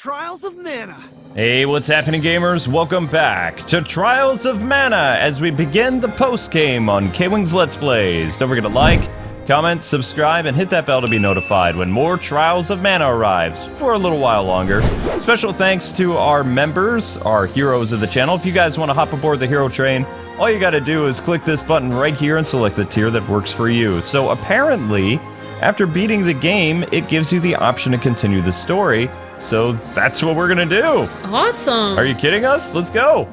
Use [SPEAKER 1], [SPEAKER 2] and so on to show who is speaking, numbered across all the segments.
[SPEAKER 1] Trials of Mana.
[SPEAKER 2] Hey, what's happening, gamers? Welcome back to Trials of Mana as we begin the post-game on KwingsLetsPlays. Don't forget to like, comment, subscribe, and hit that bell to be notified when more Trials of Mana arrives for a little while longer. Special thanks to our members, our heroes of the channel. If you guys want to hop aboard the hero train, all you gotta do is click this button right here and select the tier that works for you. So apparently, after beating the game, it gives you the option to continue the story. So that's what we're gonna do.
[SPEAKER 3] Awesome.
[SPEAKER 2] Are you kidding us? Let's go.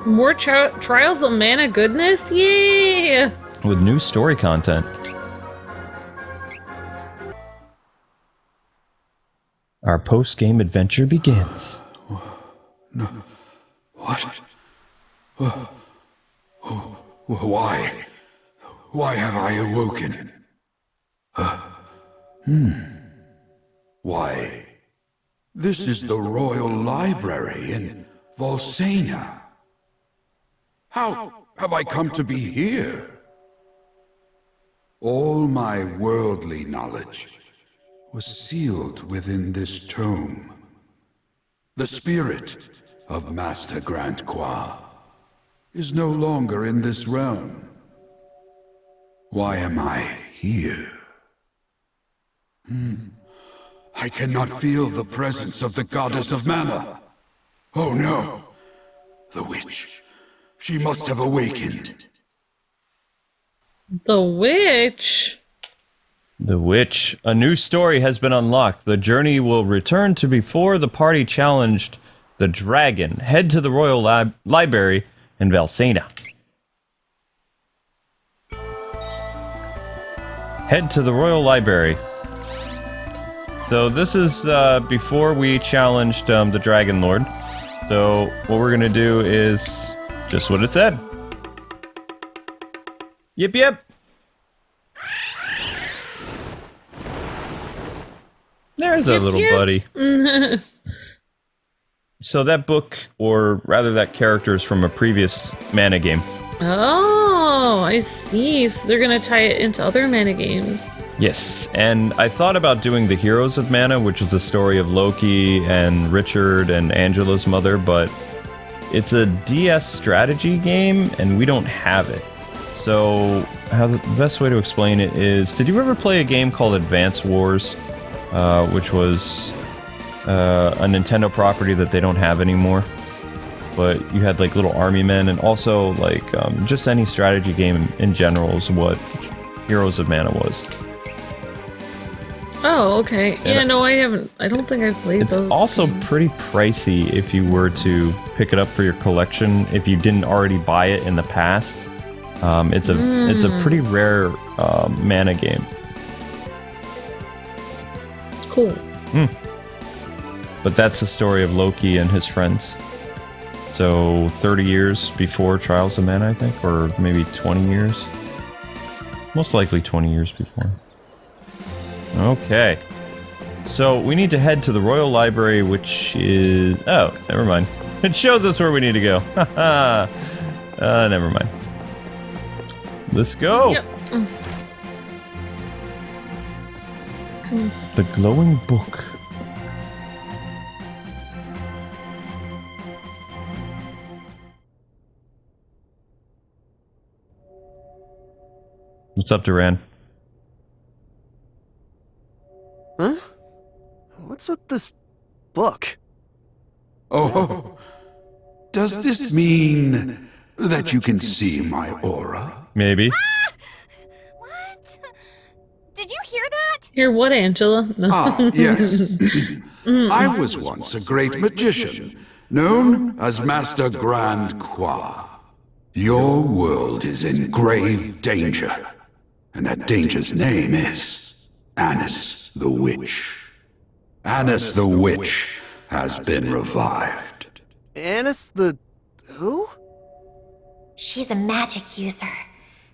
[SPEAKER 3] More Trials of Mana goodness? Yay!
[SPEAKER 2] With new story content. Our post-game adventure begins.
[SPEAKER 4] No. What? Why? Why have I awoken? Why? This is the Royal Library in Volsania. How have I come to be here? All my worldly knowledge was sealed within this tome. The spirit of Master Grand Kwa is no longer in this realm. Why am I here? I cannot feel the presence of the goddess of mana. Oh no! The witch. She must have awakened.
[SPEAKER 3] The witch?
[SPEAKER 2] The witch. A new story has been unlocked. The journey will return to before the party challenged the dragon. Head to the Royal Library in Volsania. Head to the Royal Library. So this is before we challenged the Dragon Lord. So what we're gonna do is just what it said. Yep, yep. There's a little buddy. So that book, or rather that character, is from a previous Mana game.
[SPEAKER 3] Oh, I see. So they're gonna tie it into other Mana games.
[SPEAKER 2] Yes, and I thought about doing the Heroes of Mana, which is the story of Loki and Richard and Angela's mother, but it's a DS strategy game, and we don't have it. So how the best way to explain it is, did you ever play a game called Advance Wars, which was a Nintendo property that they don't have anymore? But you had like little army men, and also like just any strategy game in general is what Heroes of Mana was.
[SPEAKER 3] Oh, okay. Yeah, no, I haven't. I don't think I've played those.
[SPEAKER 2] It's also
[SPEAKER 3] games.
[SPEAKER 2] pretty pricey if you were to pick it up for your collection. If you didn't already buy it in the past, it's a pretty rare Mana game.
[SPEAKER 3] Cool.
[SPEAKER 2] But that's the story of Loki and his friends. So 30 years before Trials of Mana, I think, or maybe 20 years. Most likely 20 years before. Okay. So we need to head to the Royal Library, which is... Oh, never mind. It shows us where we need to go. Haha. Never mind. Let's go.
[SPEAKER 3] Yep.
[SPEAKER 2] The glowing book. What's up, Duran?
[SPEAKER 1] Huh? What's with this book?
[SPEAKER 4] Oh, does this mean that you can see my aura?
[SPEAKER 2] Maybe.
[SPEAKER 5] What? Did you hear that?
[SPEAKER 3] Hear what, Angela? No.
[SPEAKER 4] Ah, yes. I was once a great magician, known as Master Grand Kwa. Your world is in grave danger, and that danger's name is Annis the Witch. Annis the Witch has been revived.
[SPEAKER 1] Annis the... who?
[SPEAKER 5] She's a magic user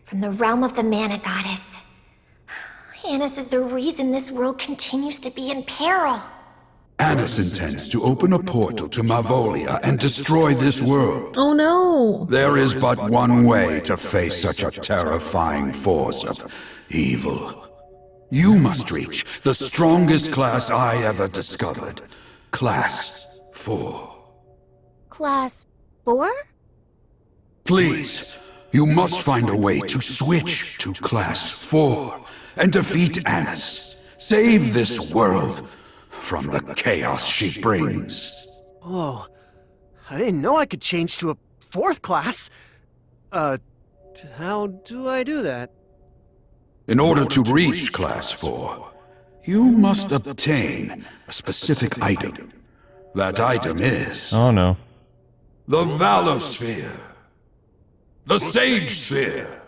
[SPEAKER 5] from the realm of the Mana Goddess. Annis is the reason this world continues to be in peril.
[SPEAKER 4] Annis intends to open a portal to Mavolia and destroy this world.
[SPEAKER 3] Oh no!
[SPEAKER 4] There is but one way to face such a terrifying force of evil. You must reach the strongest class I ever discovered, Class 4.
[SPEAKER 5] Class 4?
[SPEAKER 4] Please, you must find a way to switch to Class 4 and defeat Annis. Save this world from the chaos she brings.
[SPEAKER 1] Whoa. I didn't know I could change to a 4th class. How do I do that?
[SPEAKER 4] In order to reach Class 4, you must obtain a specific item. That item is...
[SPEAKER 2] Oh no.
[SPEAKER 4] the Valor Sphere, the Sage Sphere,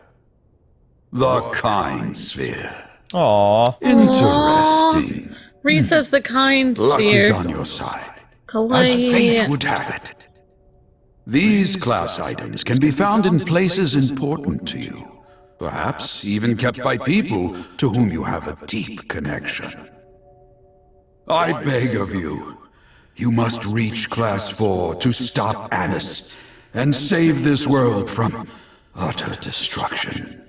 [SPEAKER 4] the Kind Sphere.
[SPEAKER 2] Aww.
[SPEAKER 4] Interesting.
[SPEAKER 3] Reese has the kind
[SPEAKER 4] Luck is
[SPEAKER 3] sphere.
[SPEAKER 4] on your side, as
[SPEAKER 3] Kawaii.
[SPEAKER 4] fate would have it. These class items can be found in places important to you, perhaps even kept by people to whom you have a deep connection. I beg of you, you must reach Class 4 to stop Annis and save this world from utter destruction.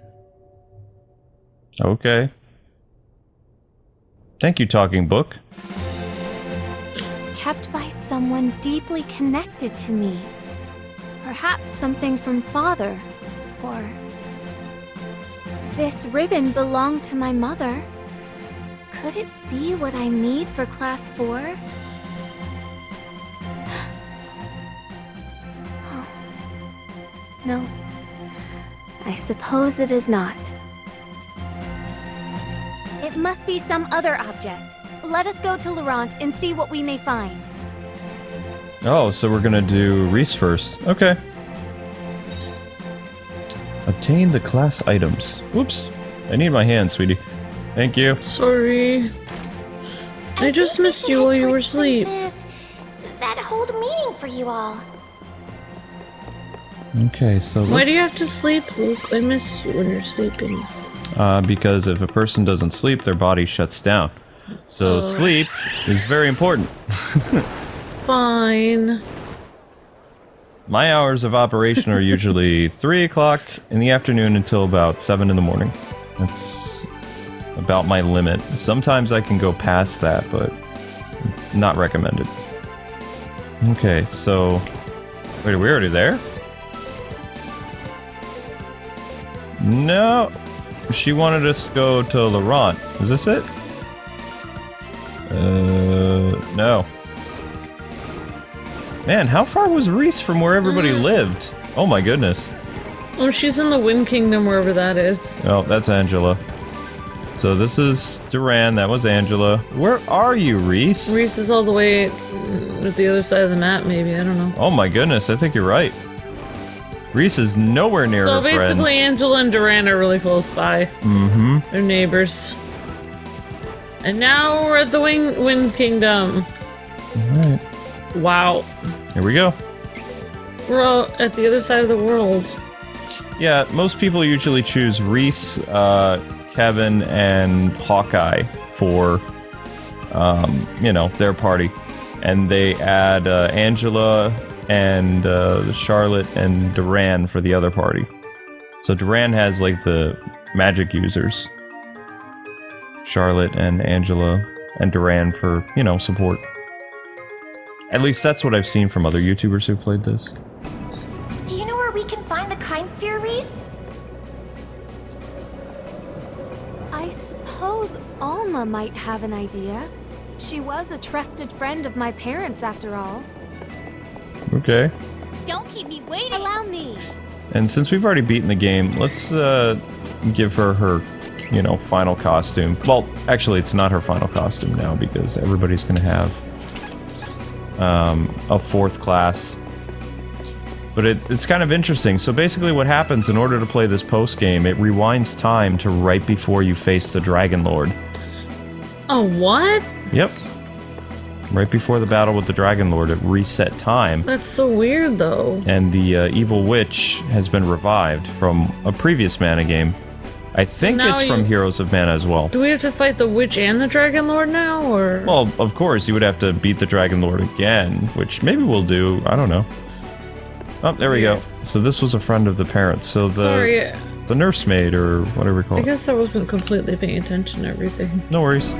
[SPEAKER 2] Okay. Thank you, talking book.
[SPEAKER 5] Kept by someone deeply connected to me. Perhaps something from Father, or... This ribbon belonged to my mother. Could it be what I need for Class 4? Oh. No. I suppose it is not. It must be some other object. Let us go to Laurent and see what we may find.
[SPEAKER 2] Oh, so we're gonna do Reese first. Okay. Obtain the class items. Whoops. I need my hand, sweetie. Thank you.
[SPEAKER 3] Sorry. I just missed you while you were asleep.
[SPEAKER 5] That hold meaning for you all.
[SPEAKER 2] Okay, so
[SPEAKER 3] Why do you have to sleep, Luke? I miss you when you're sleeping.
[SPEAKER 2] because if a person doesn't sleep, their body shuts down. So sleep is very important.
[SPEAKER 3] Fine.
[SPEAKER 2] My hours of operation are usually 3 o'clock in the afternoon until about 7 in the morning. That's about my limit. Sometimes I can go past that, but not recommended. Okay, so... Wait, are we already there? No! She wanted us to go to Laurent. Is this it? No. Man, how far was Reese from where everybody lived? Oh my goodness.
[SPEAKER 3] Oh, she's in the Wind Kingdom, wherever that is.
[SPEAKER 2] Oh, that's Angela. So this is Duran, that was Angela. Where are you, Reese?
[SPEAKER 3] Reese is all the way at the other side of the map, maybe, I don't know.
[SPEAKER 2] Oh my goodness, I think you're right. Reese is nowhere near her
[SPEAKER 3] So basically,
[SPEAKER 2] friends.
[SPEAKER 3] Angela and Duran are really close by.
[SPEAKER 2] Mm-hmm.
[SPEAKER 3] They're neighbors. And now we're at the Wind Kingdom.
[SPEAKER 2] Alright.
[SPEAKER 3] Wow.
[SPEAKER 2] Here we go.
[SPEAKER 3] We're all at the other side of the world.
[SPEAKER 2] Yeah, most people usually choose Reese, Kevin, and Hawkeye for, you know, their party. And they add Angela and Charlotte and Duran for the other party. So Duran has, like, the magic users. Charlotte and Angela and Duran for, you know, support. At least that's what I've seen from other YouTubers who played this.
[SPEAKER 5] Do you know where we can find the Kind Sphere, Reese? I suppose Alma might have an idea. She was a trusted friend of my parents, after all.
[SPEAKER 2] Okay.
[SPEAKER 5] Don't keep me waiting! Allow me!
[SPEAKER 2] And since we've already beaten the game, let's give her, you know, final costume. Well, actually, it's not her final costume now because everybody's gonna have a 4th class. But it's kind of interesting. So basically what happens in order to play this post-game, it rewinds time to right before you face the Dragon Lord.
[SPEAKER 3] Oh, what?
[SPEAKER 2] Yep. Right before the battle with the Dragon Lord, it reset time.
[SPEAKER 3] That's so weird, though.
[SPEAKER 2] And the evil witch has been revived from a previous Mana game. I think
[SPEAKER 3] now
[SPEAKER 2] it's from Heroes of Mana as well.
[SPEAKER 3] Do we have to fight the witch and the Dragon Lord now, or...?
[SPEAKER 2] Well, of course, you would have to beat the Dragon Lord again, which maybe we'll do, I don't know. Oh, there we go. So this was a friend of the parents, so
[SPEAKER 3] Sorry.
[SPEAKER 2] the nursemaid, or whatever we call
[SPEAKER 3] I
[SPEAKER 2] it.
[SPEAKER 3] guess I wasn't completely paying attention to everything.
[SPEAKER 2] No worries.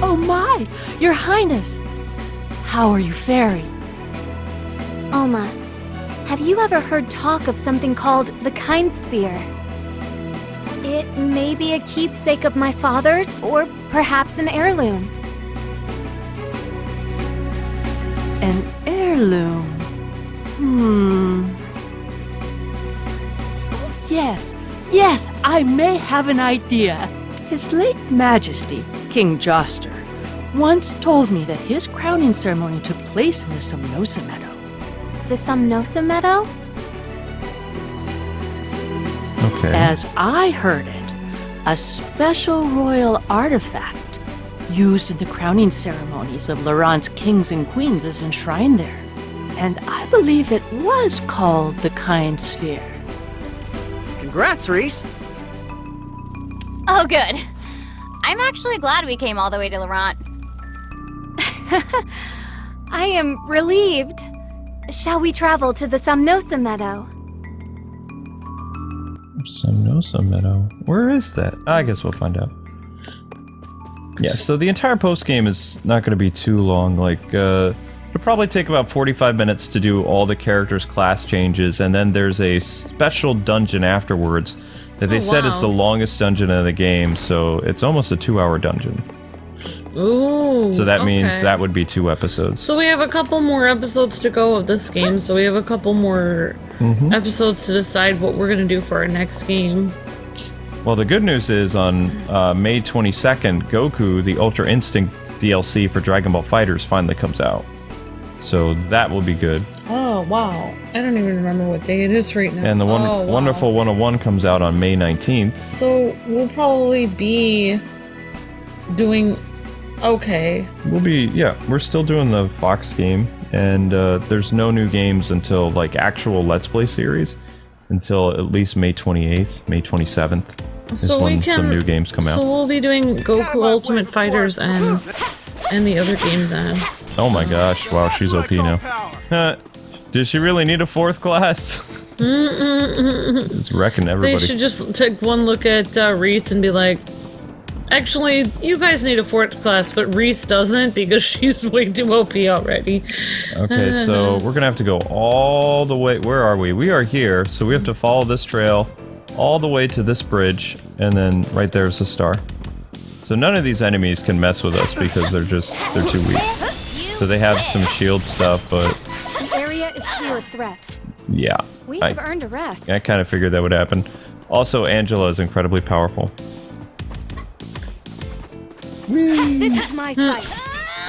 [SPEAKER 6] Oh my! Your Highness! How are you faring?
[SPEAKER 5] Oma, have you ever heard talk of something called the Kind Sphere? It may be a keepsake of my father's, or perhaps an heirloom.
[SPEAKER 6] An heirloom? Yes, I may have an idea. His late Majesty, King Joster, once told me that his crowning ceremony took place in the Somnosa Meadow.
[SPEAKER 5] The Somnosa Meadow?
[SPEAKER 2] Okay.
[SPEAKER 6] As I heard it, a special royal artifact used in the crowning ceremonies of Laurent's kings and queens is enshrined there. And I believe it was called the Kind Sphere.
[SPEAKER 1] Congrats, Reese.
[SPEAKER 7] Oh, good. I'm actually glad we came all the way to Laurent.
[SPEAKER 5] I am relieved. Shall we travel to the Somnosa Meadow?
[SPEAKER 2] Somnosa Meadow. Where is that? I guess we'll find out. Yeah, so the entire post game is not going to be too long. Like, it'll probably take about 45 minutes to do all the characters' class changes, and then there's a special dungeon afterwards that they said is the longest dungeon in the game, so it's almost a 2-hour dungeon.
[SPEAKER 3] Ooh.
[SPEAKER 2] So that means that would be 2 episodes.
[SPEAKER 3] So we have a couple more episodes to go of this game, so we have a couple more episodes to decide what we're going to do for our next game.
[SPEAKER 2] Well, the good news is on May 22nd, Goku, the Ultra Instinct DLC for Dragon Ball FighterZ finally comes out. So that will be good.
[SPEAKER 3] Oh, wow. I don't even remember what day it is right now.
[SPEAKER 2] And the Wonderful 101 comes out on May 19th.
[SPEAKER 3] So we'll probably be doing... Okay.
[SPEAKER 2] We're still doing the Fox game, and there's no new games until, like, actual Let's Play series until at least May 28th, May 27th is when some new games come out.
[SPEAKER 3] So we'll be doing Goku Ultimate Fighters and the other game then.
[SPEAKER 2] Oh my gosh, wow, she's OP now. Does she really need a 4th class? It's wrecking everybody.
[SPEAKER 3] They should just take one look at Reese and be like, actually, you guys need a 4th class, but Reese doesn't because she's way too OP already.
[SPEAKER 2] Okay, so we're gonna have to go all the way. Where are we? We are here, so we have to follow this trail all the way to this bridge, and then right there's a star. So none of these enemies can mess with us because they're too weak. So they have some shield stuff, but
[SPEAKER 5] The area is clear of threats.
[SPEAKER 2] yeah.
[SPEAKER 5] We have earned a rest.
[SPEAKER 2] I kind of figured that would happen. Also, Angela is incredibly powerful.
[SPEAKER 5] This is my fight.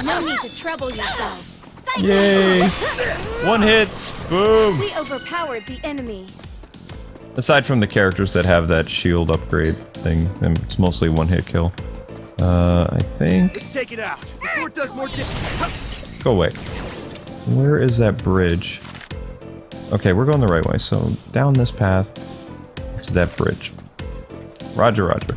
[SPEAKER 5] No need to trouble yourselves.
[SPEAKER 2] Yay! 1 hit! Boom!
[SPEAKER 5] We overpowered the enemy.
[SPEAKER 2] Aside from the characters that have that shield upgrade thing, it's mostly 1-hit kill. I think...
[SPEAKER 1] Let's take it out before it does more damage.
[SPEAKER 2] Go away. Where is that bridge? Okay, we're going the right way, so down this path to that bridge. Roger, roger.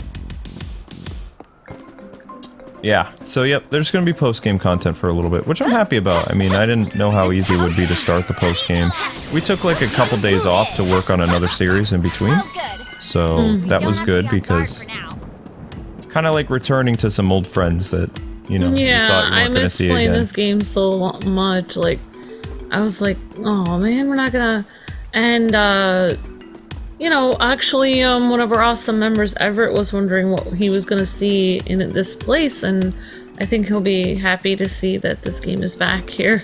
[SPEAKER 2] Yeah, so yep, there's going to be post-game content for a little bit, which I'm happy about. I mean, I didn't know how easy it would be to start the post-game. We took like a couple days off to work on another series in between, so that was good because it's kind of like returning to some old friends that, you know, you thought you weren't going to see again.
[SPEAKER 3] I miss playing this game so much. Like, I was like, oh man, we're not gonna... And, you know, actually, one of our awesome members, Everett, was wondering what he was going to see in this place, and I think he'll be happy to see that this game is back here.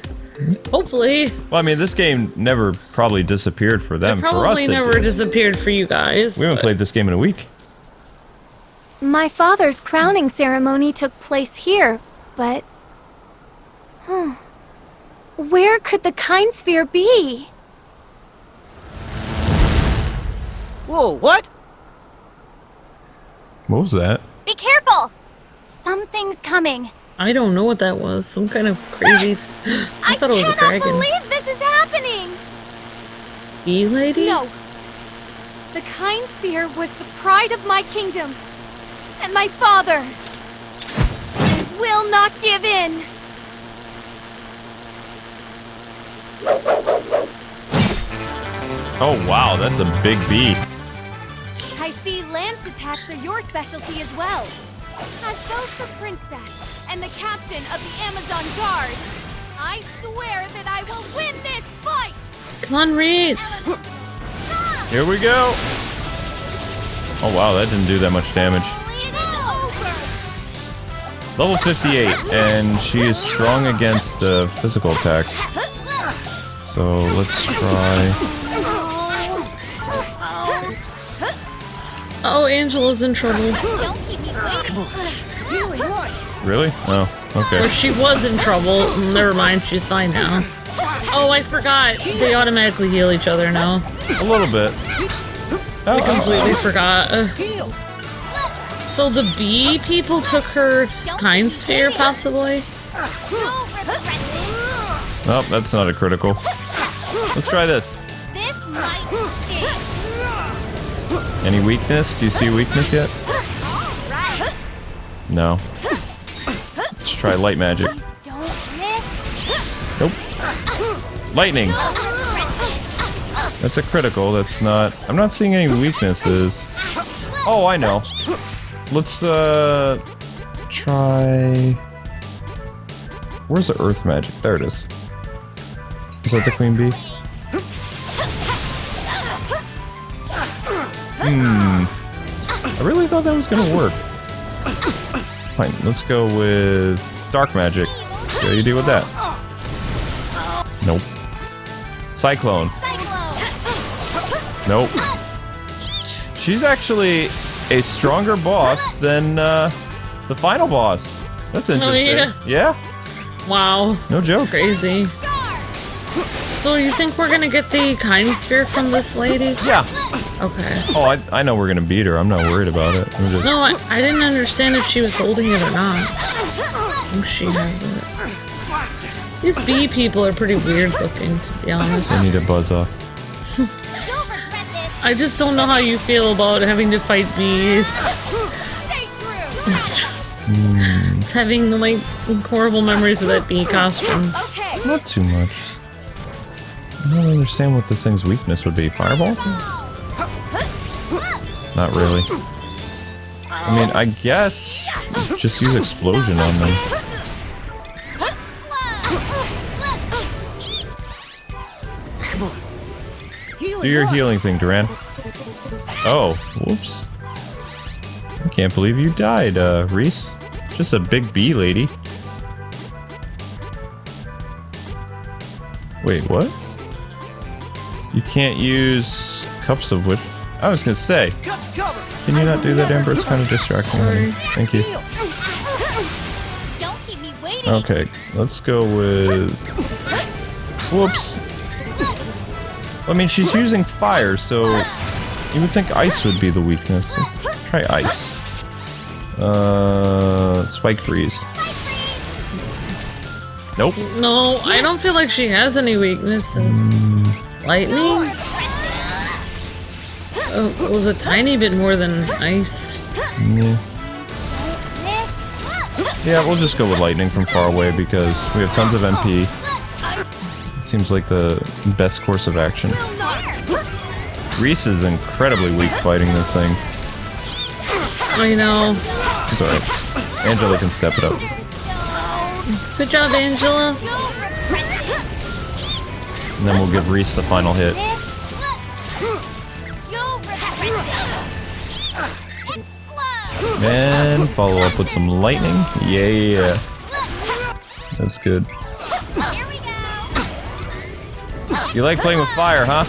[SPEAKER 3] Hopefully.
[SPEAKER 2] Well, I mean, this game never probably disappeared for them. For us,
[SPEAKER 3] probably never disappeared for you guys.
[SPEAKER 2] We haven't played this game in a week.
[SPEAKER 5] My father's crowning ceremony took place here, but... Where could the Kind Sphere be?
[SPEAKER 1] Whoa, what?
[SPEAKER 2] What was that?
[SPEAKER 7] Be careful!
[SPEAKER 5] Something's coming.
[SPEAKER 3] I don't know what that was. Some kind of crazy... I thought it was a dragon.
[SPEAKER 5] I cannot believe this is happening!
[SPEAKER 3] E-lady?
[SPEAKER 5] No. The Kind Sphere was the pride of my kingdom. And my father. I will not give in.
[SPEAKER 2] Oh wow, that's a big bee.
[SPEAKER 5] I see lance attacks are your specialty as well. As both the princess and the captain of the Amazon Guard, I
[SPEAKER 7] I swear that I will win this fight!
[SPEAKER 3] Come on, Reese.
[SPEAKER 2] Here we go. Oh wow, that didn't do that much damage. Level 58, and she is strong against physical attacks. So let's try.
[SPEAKER 3] Oh, Angela's in trouble.
[SPEAKER 7] Don't keep me waiting.
[SPEAKER 2] Really? Oh, okay.
[SPEAKER 3] Or she was in trouble. Never mind, she's fine now. Oh, I forgot. They automatically heal each other now.
[SPEAKER 2] A little bit.
[SPEAKER 3] I completely forgot. So the bee people took her kind sphere, possibly?
[SPEAKER 2] Nope, that's not a critical. Let's try this.
[SPEAKER 7] This might sting.
[SPEAKER 2] Any weakness? Do you see weakness yet?
[SPEAKER 7] Right.
[SPEAKER 2] No. Let's try light magic.
[SPEAKER 7] Don't miss.
[SPEAKER 2] Nope. Lightning. That's a critical. That's not. I'm not seeing any weaknesses. Oh, I know. Let's try. Where's the earth magic? There it is. Is that the queen bee? I really thought that was gonna work. Fine, let's go with dark magic. See how you deal with that. Nope. Cyclone. Nope. She's actually a stronger boss than the final boss. That's interesting.
[SPEAKER 3] Oh,
[SPEAKER 2] yeah?
[SPEAKER 3] Wow.
[SPEAKER 2] No joke.
[SPEAKER 3] That's crazy. So you think we're gonna get the kind sphere from this lady?
[SPEAKER 2] Yeah.
[SPEAKER 3] Okay.
[SPEAKER 2] Oh, I know we're gonna beat her. I'm not worried about it. I'm just...
[SPEAKER 3] No, I didn't understand if she was holding it or not. I think she has it. These bee people are pretty weird looking, to be honest.
[SPEAKER 2] I need to buzz off.
[SPEAKER 3] I just don't know how you feel about having to fight bees.
[SPEAKER 7] Stay true.
[SPEAKER 3] It's having, like, horrible memories of that bee costume.
[SPEAKER 7] Okay.
[SPEAKER 2] Not too much. I don't understand what this thing's weakness would be. Fireball? Not really. I mean, I guess just use explosion on them. Do your healing thing, Duran. Oh, whoops. I can't believe you died, Reese. Just a big bee lady. Wait, what? You can't use cups of which... I was gonna say, can you not do that, Amber? It's kind of distracting.
[SPEAKER 3] Sorry.
[SPEAKER 2] Thank you.
[SPEAKER 7] Don't keep me waiting.
[SPEAKER 2] Okay, let's go with... Whoops. I mean, she's using fire, so you would think ice would be the weakness. Let's try ice. Spike freeze. Nope.
[SPEAKER 3] No, I don't feel like she has any weaknesses. Lightning? Oh, it was a tiny bit more than ice.
[SPEAKER 2] Yeah. Yeah, we'll just go with lightning from far away because we have tons of MP. Seems like the best course of action. Reese is incredibly weak fighting this thing.
[SPEAKER 3] I know.
[SPEAKER 2] It's alright. Angela can step it up.
[SPEAKER 3] Good job, Angela.
[SPEAKER 2] And then we'll give Reese the final hit. And follow up with some lightning. Yeah. That's good. You like playing with fire, huh?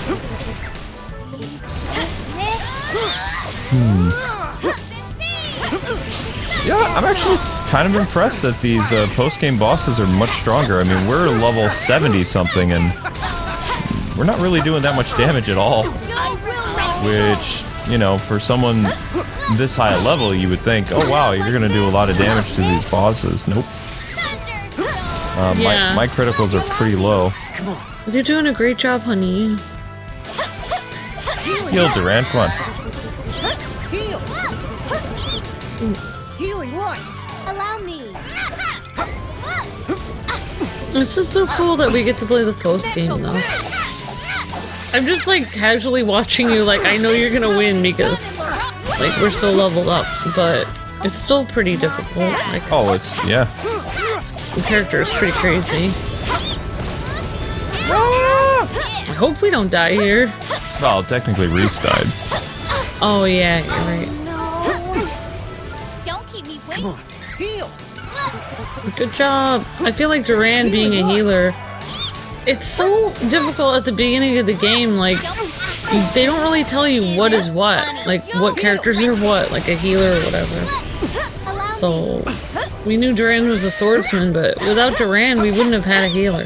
[SPEAKER 2] Yeah, I'm actually kind of impressed that these post-game bosses are much stronger. I mean, we're level 70-something, and we're not really doing that much damage at all. Which, you know, for someone this high a level, you would think, oh wow, you're gonna do a lot of damage to these bosses. Nope.
[SPEAKER 3] Yeah.
[SPEAKER 2] My criticals are pretty low.
[SPEAKER 3] You're doing a great job, honey.
[SPEAKER 2] Heal, Duran, come on.
[SPEAKER 5] Healing once. Allow me.
[SPEAKER 3] It's just so cool that we get to play the post game, though. I'm just like casually watching you, like I know you're gonna win because it's like we're so leveled up, but it's still pretty difficult. Like,
[SPEAKER 2] Oh, it's, yeah.
[SPEAKER 3] this character is pretty crazy. I hope we don't die here.
[SPEAKER 2] Well, technically Reese died.
[SPEAKER 3] Oh yeah, you're right.
[SPEAKER 7] No. Don't keep me waiting.
[SPEAKER 1] Come on, heal.
[SPEAKER 3] Good job. I feel like Duran being a healer. It's so difficult at the beginning of the game, like, they don't really tell you what is what. Like, what characters are what, like a healer or whatever. So, we knew Duran was a swordsman, but without Duran, we wouldn't have had a healer.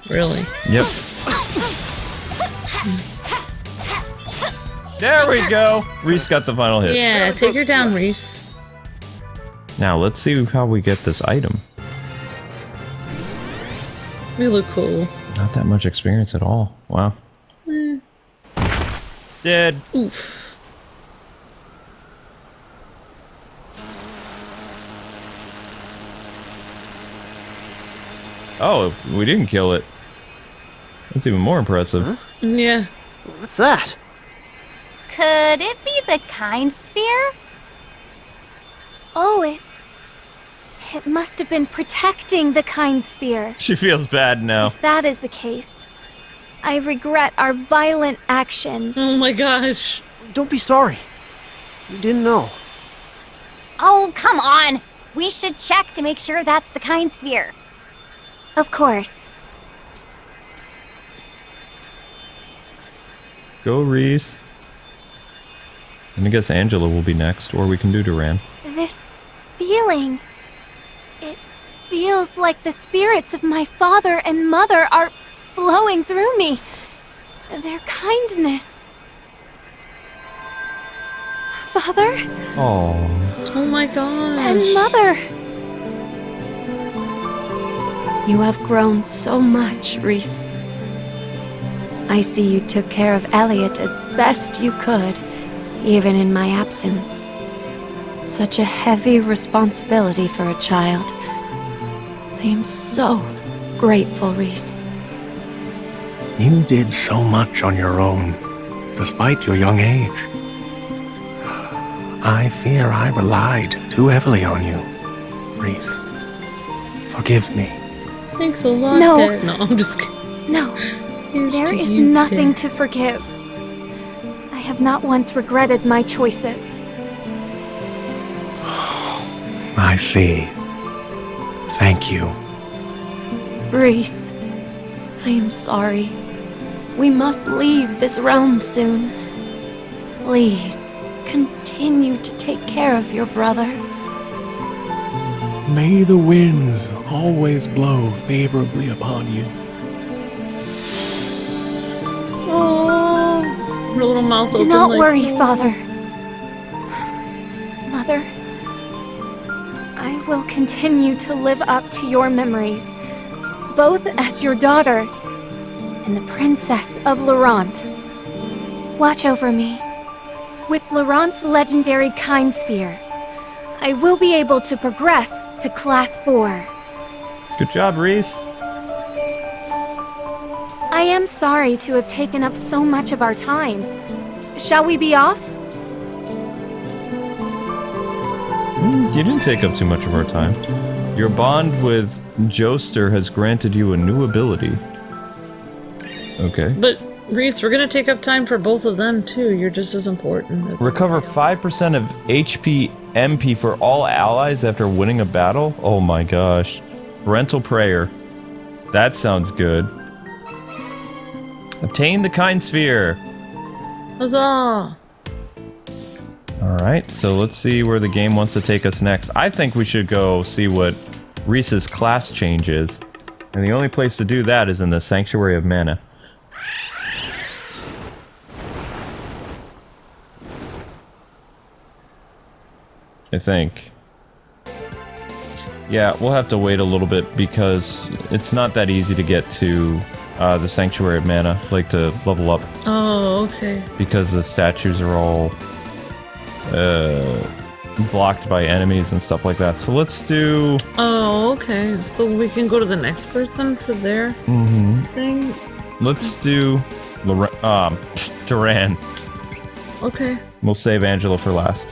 [SPEAKER 3] Really.
[SPEAKER 2] Yep. There we go! Reese got the final hit.
[SPEAKER 3] Yeah, take her down, Reese.
[SPEAKER 2] Now, let's see how we get this item.
[SPEAKER 3] We look cool.
[SPEAKER 2] Not that much experience at all. Wow. Dead.
[SPEAKER 3] Oof.
[SPEAKER 2] Oh, we didn't kill it. That's even more impressive.
[SPEAKER 1] Huh?
[SPEAKER 3] Yeah.
[SPEAKER 1] What's that?
[SPEAKER 7] Could it be the kind sphere?
[SPEAKER 5] Oh, it must have been protecting the kind sphere.
[SPEAKER 2] She feels bad now.
[SPEAKER 5] If that is the case, I regret our violent actions.
[SPEAKER 3] Oh my gosh.
[SPEAKER 1] Don't be sorry. You didn't know.
[SPEAKER 7] Oh, come on. We should check to make sure that's the kind sphere.
[SPEAKER 5] Of course.
[SPEAKER 2] Go, Reese. And I guess Angela will be next, or we can do Duran.
[SPEAKER 5] This feeling. It feels like the spirits of my father and mother are flowing through me. Their kindness. Father
[SPEAKER 2] Oh.
[SPEAKER 3] Oh my gosh.
[SPEAKER 5] and mother.
[SPEAKER 8] You have grown so much, Reese. I see you took care of Elliot as best you could, even in my absence. Such a heavy responsibility for a child. I am so grateful, Reese.
[SPEAKER 9] You did so much on your own, despite your young age. I fear I relied too heavily on you, Reese. Forgive me.
[SPEAKER 3] Thanks a lot,
[SPEAKER 5] No.
[SPEAKER 3] Dad. No, I'm just kidding.
[SPEAKER 5] No,
[SPEAKER 3] Here's
[SPEAKER 5] there
[SPEAKER 3] to
[SPEAKER 5] is
[SPEAKER 3] you,
[SPEAKER 5] nothing
[SPEAKER 3] Dad.
[SPEAKER 5] to forgive. I have not once regretted my choices.
[SPEAKER 9] I see. Thank you.
[SPEAKER 8] Reese, I am sorry. We must leave this realm soon. Please, continue to take care of your brother.
[SPEAKER 9] May the winds always blow favorably upon you.
[SPEAKER 3] Oh, her little mouth
[SPEAKER 5] Do
[SPEAKER 3] open
[SPEAKER 5] not
[SPEAKER 3] like,
[SPEAKER 5] worry,
[SPEAKER 3] oh.
[SPEAKER 5] Father. Mother, I will continue to live up to your memories, both as your daughter and the Princess of Laurent. Watch over me. With Laurent's legendary kind sphere, I will be able to progress to Class 4.
[SPEAKER 2] Good job, Reese.
[SPEAKER 5] I am sorry to have taken up so much of our time. Shall we be off?
[SPEAKER 2] You didn't take up too much of our time. Your bond with Joester has granted you a new ability. Okay.
[SPEAKER 3] But, Reese, we're gonna take up time for both of them, too. You're just as important. As
[SPEAKER 2] Recover 5% of HP MP for all allies after winning a battle? Oh my gosh. Parental prayer. That sounds good. Obtain the kind sphere.
[SPEAKER 3] Huzzah!
[SPEAKER 2] Alright, so let's see where the game wants to take us next. I think we should go see what Reese's class change is. And the only place to do that is in the Sanctuary of Mana. I think. Yeah, we'll have to wait a little bit because it's not that easy to get to the Sanctuary of Mana, like to level up,
[SPEAKER 3] Oh, okay.
[SPEAKER 2] because the statues are all blocked by enemies and stuff like that. So let's do...
[SPEAKER 3] Oh, okay. So we can go to the next person for their thing?
[SPEAKER 2] Let's do... Duran.
[SPEAKER 3] Okay.
[SPEAKER 2] We'll save Angela for last.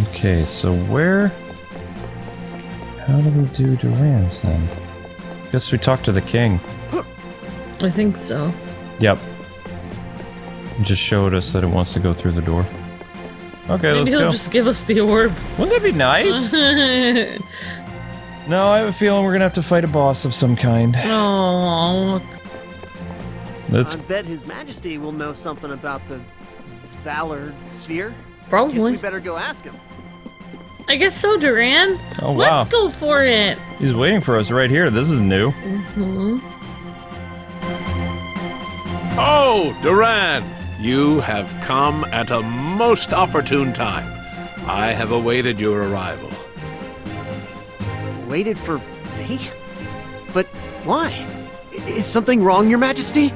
[SPEAKER 2] Okay, so where... How do we do Duran's then? Guess we talked to the king.
[SPEAKER 3] I think so.
[SPEAKER 2] Yep. It just showed us that it wants to go through the door. Okay,
[SPEAKER 3] Maybe
[SPEAKER 2] let's
[SPEAKER 3] he'll
[SPEAKER 2] go.
[SPEAKER 3] just give us the orb.
[SPEAKER 2] Wouldn't that be nice? No, I have a feeling we're gonna have to fight a boss of some kind.
[SPEAKER 3] Oh.
[SPEAKER 2] Let's.
[SPEAKER 1] I bet His Majesty will know something about the Valor Sphere. Guess we
[SPEAKER 3] Probably.
[SPEAKER 1] better go ask him.
[SPEAKER 3] I guess so, Duran.
[SPEAKER 2] Oh wow.
[SPEAKER 3] Let's go for it.
[SPEAKER 2] He's waiting for us right here. This is new.
[SPEAKER 10] Oh, Duran, you have come at a most opportune time. I have awaited your arrival.
[SPEAKER 1] Waited for me? But why? Is something wrong, Your Majesty?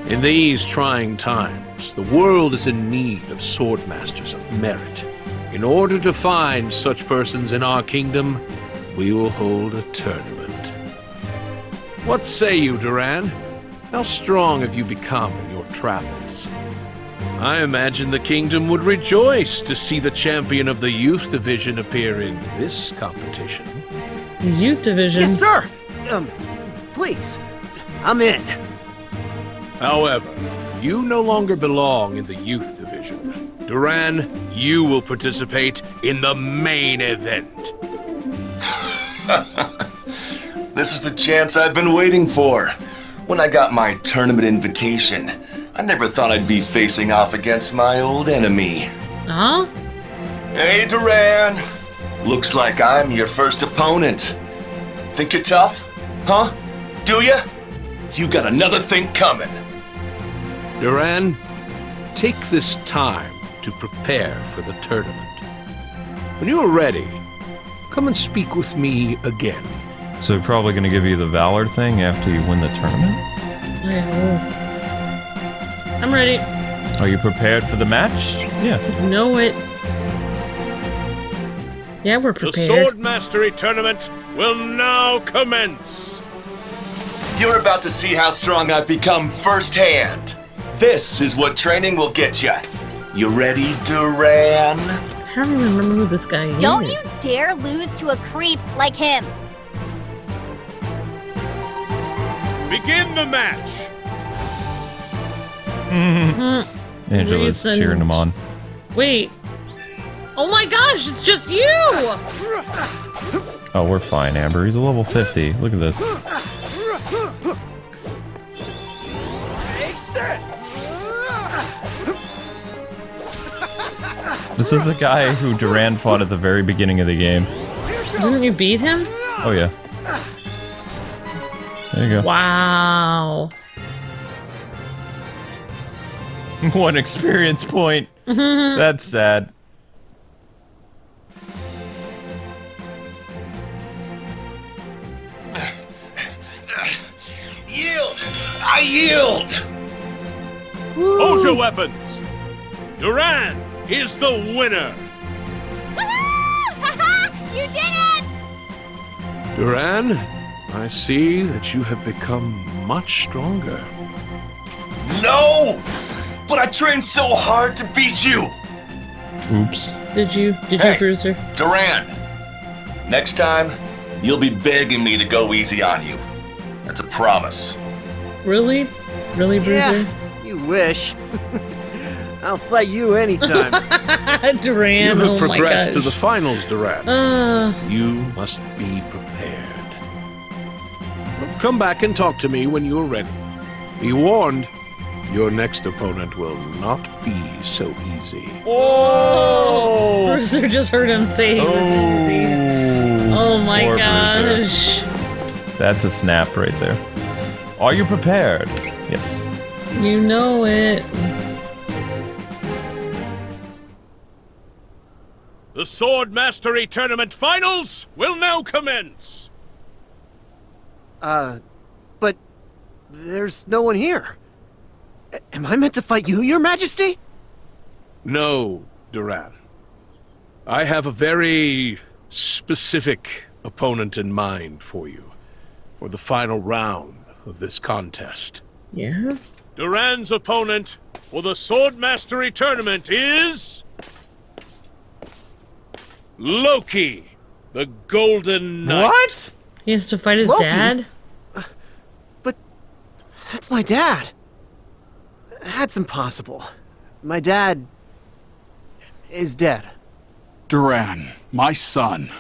[SPEAKER 10] In these trying times, the world is in need of swordmasters of merit. In order to find such persons in our kingdom, we will hold a tournament. What say you, Duran? How strong have you become in your travels? I imagine the kingdom would rejoice to see the champion of the youth division appear in this competition.
[SPEAKER 3] Youth division.
[SPEAKER 1] Yes, sir! Please. I'm in.
[SPEAKER 10] However, you no longer belong in the youth division. Duran, you will participate in the main event.
[SPEAKER 11] This is the chance I've been waiting for. When I got my tournament invitation, I never thought I'd be facing off against my old enemy.
[SPEAKER 3] Huh?
[SPEAKER 11] Hey, Duran. Looks like I'm your first opponent. Think you're tough? Huh? Do ya? You got another thing coming.
[SPEAKER 10] Duran, take this time to prepare for the tournament. When you are ready, come and speak with me again.
[SPEAKER 2] So they're probably gonna give you the Valor thing after you win the tournament?
[SPEAKER 3] I know. I'm ready.
[SPEAKER 2] Are you prepared for the match? Yeah.
[SPEAKER 3] Know it. Yeah, we're
[SPEAKER 10] The
[SPEAKER 3] prepared.
[SPEAKER 10] Sword Mastery Tournament will now commence.
[SPEAKER 11] You're about to see how strong I've become firsthand. This is what training will get you. You ready, Duran?
[SPEAKER 3] I don't even remember who this guy
[SPEAKER 7] Don't you
[SPEAKER 3] is.
[SPEAKER 7] dare lose to a creep like him.
[SPEAKER 10] Begin the match.
[SPEAKER 2] Angela's
[SPEAKER 3] Reason.
[SPEAKER 2] cheering him on.
[SPEAKER 3] Wait. Oh my gosh, it's just you!
[SPEAKER 2] Oh, we're fine, Amber. He's a level 50. Look at this. This is the guy who Duran fought at the very beginning of the game.
[SPEAKER 3] Didn't you beat him?
[SPEAKER 2] Oh, yeah. There you go.
[SPEAKER 3] Wow.
[SPEAKER 2] 1 experience point. That's sad.
[SPEAKER 11] Yield! I yield!
[SPEAKER 10] Hold your weapons. Duran is the winner.
[SPEAKER 7] You did it!
[SPEAKER 10] Duran, I see that you have become much stronger.
[SPEAKER 11] No! But I trained so hard to beat you!
[SPEAKER 2] Oops.
[SPEAKER 3] Did you,
[SPEAKER 11] Hey.
[SPEAKER 3] Bruiser?
[SPEAKER 11] Duran, next time, you'll be begging me to go easy on you. That's a promise.
[SPEAKER 3] Really? Really, Bruiser?
[SPEAKER 1] Yeah, you wish. I'll fight you anytime.
[SPEAKER 3] Duran,
[SPEAKER 10] You have
[SPEAKER 3] oh my
[SPEAKER 10] progressed
[SPEAKER 3] gosh.
[SPEAKER 10] to the finals, Duran. You must be prepared. Come back and talk to me when you are ready. Be warned, your next opponent will not be so easy.
[SPEAKER 2] Oh!
[SPEAKER 3] Bruiser just heard him say he was easy. Oh my
[SPEAKER 2] Poor
[SPEAKER 3] gosh.
[SPEAKER 2] That's a snap right there. Are you prepared? Yes.
[SPEAKER 3] You know it.
[SPEAKER 10] The Sword Mastery Tournament Finals will now commence.
[SPEAKER 1] But there's no one here. Am I meant to fight you, Your Majesty?
[SPEAKER 10] No, Duran. I have a very specific opponent in mind for you for the final round of this contest.
[SPEAKER 3] Yeah?
[SPEAKER 10] Duran's opponent for the Sword Mastery Tournament is... Loki, the Golden Knight.
[SPEAKER 2] What?
[SPEAKER 3] He has to fight his
[SPEAKER 1] Loki?
[SPEAKER 3] dad?
[SPEAKER 1] But that's my dad. That's impossible. My dad is dead.
[SPEAKER 12] Duran, my son,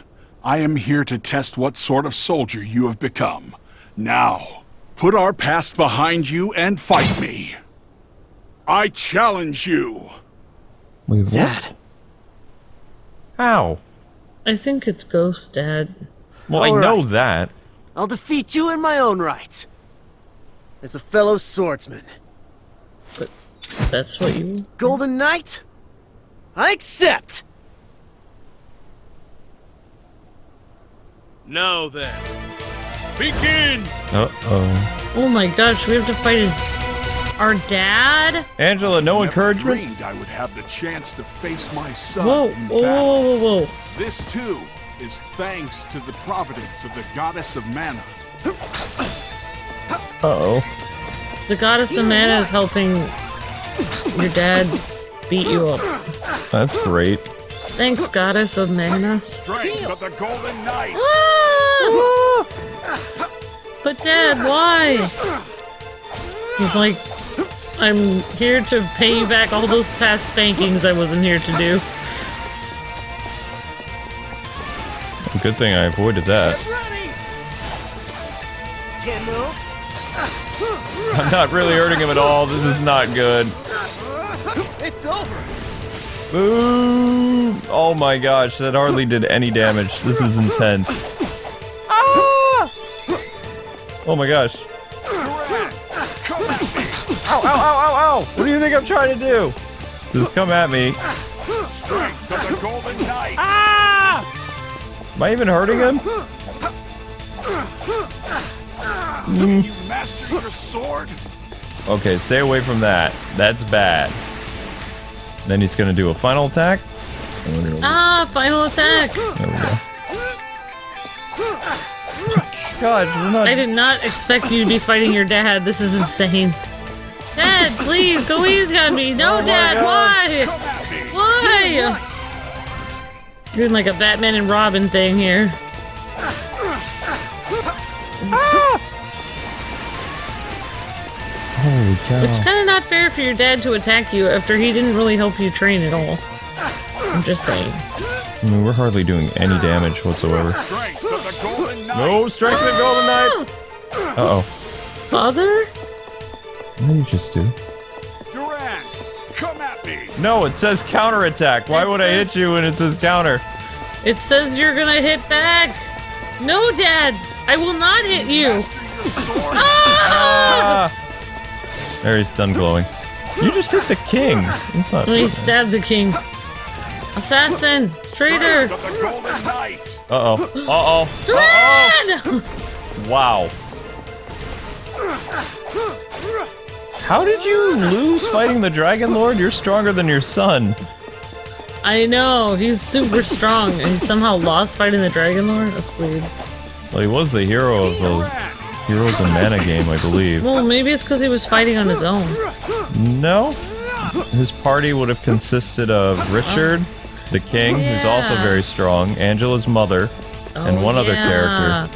[SPEAKER 12] I am here to test what sort of soldier you have become. Now, put our past behind you and fight me. I challenge you.
[SPEAKER 2] Wait, what?
[SPEAKER 1] Dad.
[SPEAKER 2] How?
[SPEAKER 3] I think it's Ghost Dad.
[SPEAKER 2] Well, I
[SPEAKER 1] All
[SPEAKER 2] know
[SPEAKER 1] right.
[SPEAKER 2] that.
[SPEAKER 1] I'll defeat you in my own right. As a fellow swordsman.
[SPEAKER 3] That's what you...
[SPEAKER 1] Golden Knight? I accept!
[SPEAKER 10] Now then, begin!
[SPEAKER 2] Uh-oh.
[SPEAKER 3] Oh my gosh, we have to fight our dad?
[SPEAKER 2] Angela, no
[SPEAKER 12] Never
[SPEAKER 2] encouragement?
[SPEAKER 12] dreamed I would have the chance to face my son
[SPEAKER 3] Whoa,
[SPEAKER 12] in
[SPEAKER 3] whoa,
[SPEAKER 12] battle.
[SPEAKER 3] whoa, whoa, whoa.
[SPEAKER 12] This too is thanks to the providence of the goddess of Mana.
[SPEAKER 2] Uh-oh.
[SPEAKER 3] The goddess of mana is helping your dad beat you up.
[SPEAKER 2] That's great.
[SPEAKER 3] Thanks, goddess of mana.
[SPEAKER 12] Strength of the Golden Knight.
[SPEAKER 3] Ah! But Dad, why? He's like, I'm here to pay you back all those past spankings I wasn't here to do.
[SPEAKER 2] Good thing I avoided that.
[SPEAKER 1] Can't move.
[SPEAKER 2] I'm not really hurting him at all. This is not good.
[SPEAKER 1] It's over.
[SPEAKER 2] Boom! Oh my gosh, that hardly did any damage. This is intense. Ah! Oh my gosh. Ow, ow, ow, ow, ow! What do you think I'm trying to do? Just come at me.
[SPEAKER 12] Strength of the Golden Knight.
[SPEAKER 2] Ah! Am I even hurting him?
[SPEAKER 12] You master your sword?
[SPEAKER 2] Okay, stay away from that. That's bad. Then he's gonna do a final attack.
[SPEAKER 3] Ah, final attack!
[SPEAKER 2] There we go. God, we're not.
[SPEAKER 3] I did not expect you to be fighting your dad. This is insane. Dad, please, go easy on me. No,
[SPEAKER 2] Oh my
[SPEAKER 3] Dad,
[SPEAKER 2] God.
[SPEAKER 3] why? Why? Doing like a Batman and Robin thing here.
[SPEAKER 2] Holy cow.
[SPEAKER 3] It's kind of not fair for your dad to attack you after he didn't really help you train at all. I'm just saying.
[SPEAKER 2] I mean, we're hardly doing any damage whatsoever.
[SPEAKER 12] Strength of the Golden Knight.
[SPEAKER 2] No, strength of the Golden Knight! Uh-oh.
[SPEAKER 3] Father?
[SPEAKER 2] What did you just do?
[SPEAKER 12] Duran, come at me.
[SPEAKER 2] No, it says counterattack. Why would I hit you when it says counter?
[SPEAKER 3] It says you're gonna hit back. No, Dad, I will not hit you.
[SPEAKER 12] Master your sword.
[SPEAKER 3] Ah!
[SPEAKER 2] There, he's done glowing. You just hit the king. That's not
[SPEAKER 3] He stabbed the king. Assassin! Traitor!
[SPEAKER 12] Strength of the Golden Knight.
[SPEAKER 2] Uh-oh. Uh-oh.
[SPEAKER 3] Duran!
[SPEAKER 2] Wow. How did you lose fighting the Dragon Lord? You're stronger than your son.
[SPEAKER 3] I know, he's super strong, and he somehow lost fighting the Dragon Lord? That's weird.
[SPEAKER 2] Well, he was the hero of the Heroes of Mana game, I believe.
[SPEAKER 3] Well, maybe it's because he was fighting on his own.
[SPEAKER 2] No. His party would have consisted of Richard, the king, who's also very strong, Angela's mother, and one other character.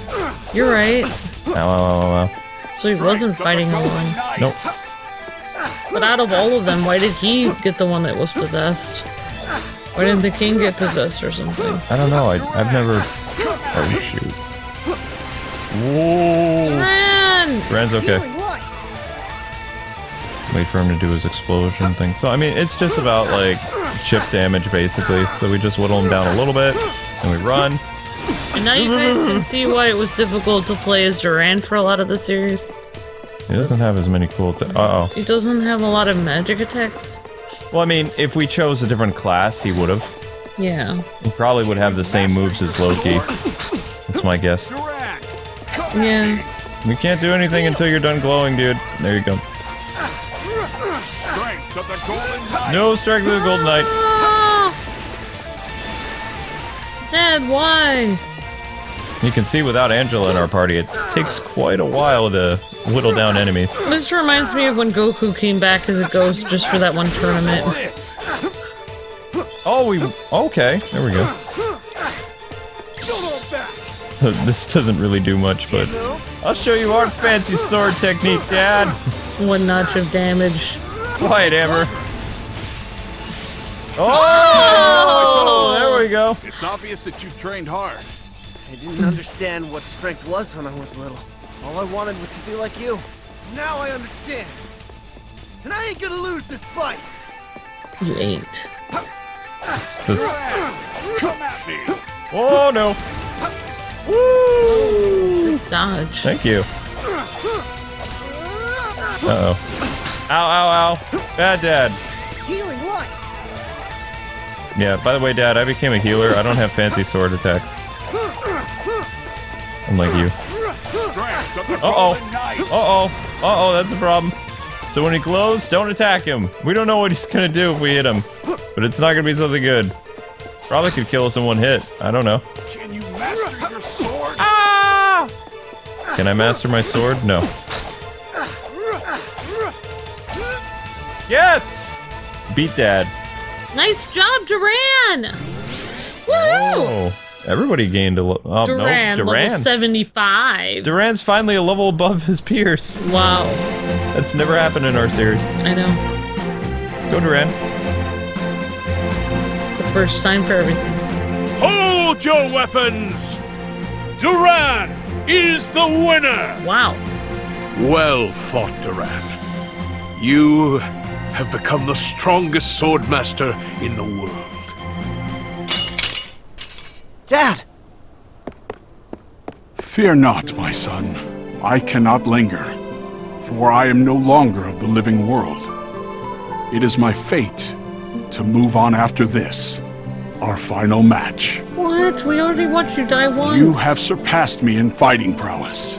[SPEAKER 3] You're right.
[SPEAKER 2] Ow, ow, ow, ow, ow.
[SPEAKER 3] So he wasn't fighting alone.
[SPEAKER 2] Nope.
[SPEAKER 3] But out of all of them, why did he get the one that was possessed? Why didn't the king get possessed or something?
[SPEAKER 2] I don't know. I've never. Oh shoot! Whoa!
[SPEAKER 3] Ran!
[SPEAKER 2] Ran's okay. Wait for him to do his explosion thing. So I mean, it's just about like chip damage basically. So we just whittle him down a little bit, and we run.
[SPEAKER 3] And now you guys can see why it was difficult to play as Duran for a lot of the series.
[SPEAKER 2] He doesn't have as many cool. Uh-oh.
[SPEAKER 3] He doesn't have a lot of magic attacks.
[SPEAKER 2] Well, I mean, if we chose a different class, he would have.
[SPEAKER 3] Yeah.
[SPEAKER 2] He probably would have the same moves as Loki. That's my guess.
[SPEAKER 3] Yeah.
[SPEAKER 2] We can't do anything until you're done glowing, dude. There you go.
[SPEAKER 12] Strength of the Golden Knight.
[SPEAKER 2] No strength of the Golden Knight.
[SPEAKER 3] Ah! Dad, why?
[SPEAKER 2] You can see without Angela in our party, it takes quite a while to whittle down enemies.
[SPEAKER 3] This reminds me of when Goku came back as a ghost just for that one tournament.
[SPEAKER 2] Oh, okay. There we go. This doesn't really do much, but I'll show you our fancy sword technique, Dad.
[SPEAKER 3] 1 notch of damage.
[SPEAKER 2] Quiet, Amber. Oh, there we go.
[SPEAKER 12] It's obvious that you've trained hard.
[SPEAKER 1] I didn't understand what strength was when I was little. All I wanted was to be like you. Now I understand. And I ain't gonna lose this fight.
[SPEAKER 3] You ain't.
[SPEAKER 2] This...
[SPEAKER 12] Come at me.
[SPEAKER 2] Oh no. Woo!
[SPEAKER 3] Dodge.
[SPEAKER 2] Thank you. Uh-oh. Ow, ow, ow. Bad Dad.
[SPEAKER 1] Healing light.
[SPEAKER 2] Yeah, by the way, Dad, I became a healer. I don't have fancy sword attacks. Unlike you. Uh-oh. Uh-oh. Uh-oh, that's a problem. So when he glows, don't attack him. We don't know what he's gonna do if we hit him. But it's not gonna be something good. Probably could kill us in 1 hit. I don't know.
[SPEAKER 12] Can you master your sword?
[SPEAKER 2] Ah! Can I master my sword? No. Yes! Beat Dad.
[SPEAKER 3] Nice job, Duran! Woo!
[SPEAKER 2] Oh, everybody gained a level.
[SPEAKER 3] Duran,
[SPEAKER 2] no,
[SPEAKER 3] level 75.
[SPEAKER 2] Duran's finally a level above his peers.
[SPEAKER 3] Wow.
[SPEAKER 2] That's never happened in our series.
[SPEAKER 3] I know.
[SPEAKER 2] Go, Duran.
[SPEAKER 3] The first time for everything.
[SPEAKER 10] Hold your weapons! Duran is the winner!
[SPEAKER 3] Wow.
[SPEAKER 10] Well fought, Duran. You have become the strongest swordmaster in the world.
[SPEAKER 1] Dad!
[SPEAKER 12] Fear not, my son. I cannot linger, for I am no longer of the living world. It is my fate to move on after this, our final match.
[SPEAKER 3] What? We already watched you die once.
[SPEAKER 12] You have surpassed me in fighting prowess.